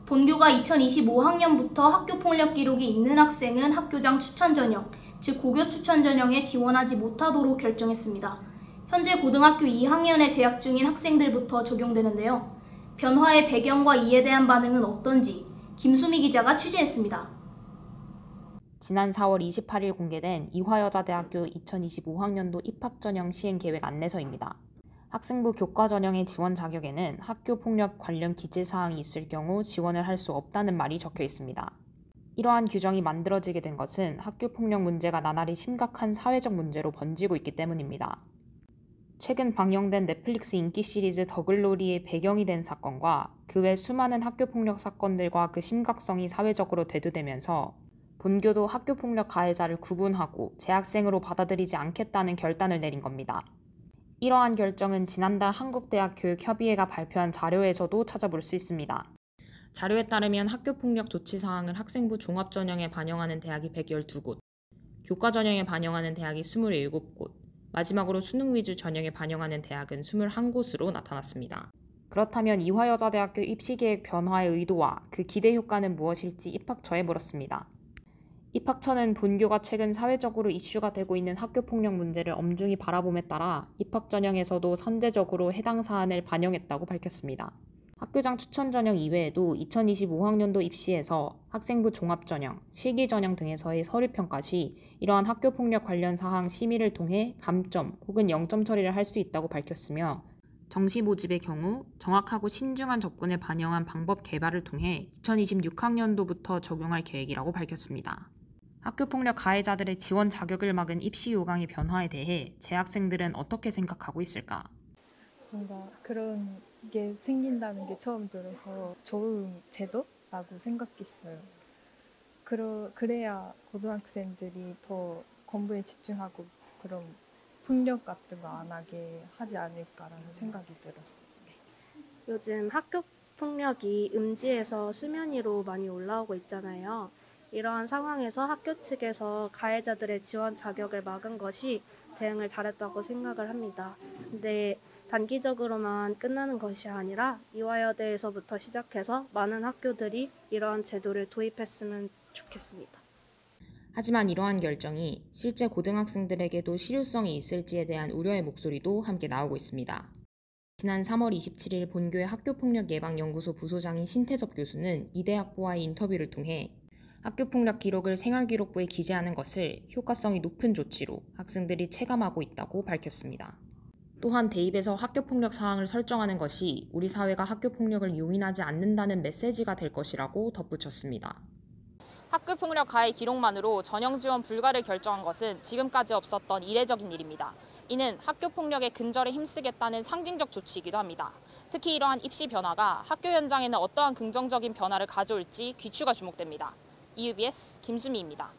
본교가 2025학년부터 학교폭력 기록이 있는 학생은 학교장 추천 전형, 즉 고교 추천 전형에 지원하지 못하도록 결정했습니다. 현재 고등학교 2학년에 재학 중인 학생들부터 적용되는데요. 변화의 배경과 이에 대한 반응은 어떤지 김수미 기자가 취재했습니다. 지난 4월 28일 공개된 이화여자대학교 2025학년도 입학전형 시행계획 안내서입니다. 학생부 교과전형의 지원 자격에는 학교폭력 관련 기재사항이 있을 경우 지원을 할 수 없다는 말이 적혀 있습니다. 이러한 규정이 만들어지게 된 것은 학교폭력 문제가 나날이 심각한 사회적 문제로 번지고 있기 때문입니다. 최근 방영된 넷플릭스 인기 시리즈 더글로리의 배경이 된 사건과 그 외 수많은 학교폭력 사건들과 그 심각성이 사회적으로 대두되면서 본교도 학교폭력 가해자를 구분하고 재학생으로 받아들이지 않겠다는 결단을 내린 겁니다. 이러한 결정은 지난달 한국대학교육협의회가 발표한 자료에서도 찾아볼 수 있습니다. 자료에 따르면 학교폭력 조치 사항을 학생부 종합전형에 반영하는 대학이 112곳, 교과전형에 반영하는 대학이 27곳, 마지막으로 수능 위주 전형에 반영하는 대학은 21곳으로 나타났습니다. 그렇다면 이화여자대학교 입시계획 변화의 의도와 그 기대 효과는 무엇일지 입학처에 물었습니다. 입학처는 본교가 최근 사회적으로 이슈가 되고 있는 학교폭력 문제를 엄중히 바라봄에 따라 입학전형에서도 선제적으로 해당 사안을 반영했다고 밝혔습니다. 학교장 추천전형 이외에도 2025학년도 입시에서 학생부 종합전형, 실기전형 등에서의 서류평가 시 이러한 학교폭력 관련 사항 심의를 통해 감점 혹은 0점 처리를 할 수 있다고 밝혔으며 정시 모집의 경우 정확하고 신중한 접근을 반영한 방법 개발을 통해 2026학년도부터 적용할 계획이라고 밝혔습니다. 학교폭력 가해자들의 지원 자격을 막은 입시 요강의 변화에 대해 재학생들은 어떻게 생각하고 있을까? 뭔가 그런 게 생긴다는 게 처음 들어서 좋은 제도라고 생각했어요. 그래야 고등학생들이 더 공부에 집중하고 그런 폭력 같은 거 안 하게 하지 않을까라는 생각이 들었어요. 요즘 학교 폭력이 음지에서 수면 위로 많이 올라오고 있잖아요. 이러한 상황에서 학교 측에서 가해자들의 지원 자격을 막은 것이 대응을 잘했다고 생각을 합니다. 근데 단기적으로만 끝나는 것이 아니라 이화여대에서부터 시작해서 많은 학교들이 이러한 제도를 도입했으면 좋겠습니다. 하지만 이러한 결정이 실제 고등학생들에게도 실효성이 있을지에 대한 우려의 목소리도 함께 나오고 있습니다. 지난 3월 27일 본교의 학교폭력예방연구소 부소장인 신태섭 교수는 이대 학부와의 인터뷰를 통해 학교폭력 기록을 생활기록부에 기재하는 것을 효과성이 높은 조치로 학생들이 체감하고 있다고 밝혔습니다. 또한 대입에서 학교폭력 사항을 설정하는 것이 우리 사회가 학교폭력을 용인하지 않는다는 메시지가 될 것이라고 덧붙였습니다. 학교폭력 가해 기록만으로 전형 지원 불가를 결정한 것은 지금까지 없었던 이례적인 일입니다. 이는 학교폭력의 근절에 힘쓰겠다는 상징적 조치이기도 합니다. 특히 이러한 입시 변화가 학교 현장에는 어떠한 긍정적인 변화를 가져올지 귀추가 주목됩니다. EUBS 김수미입니다.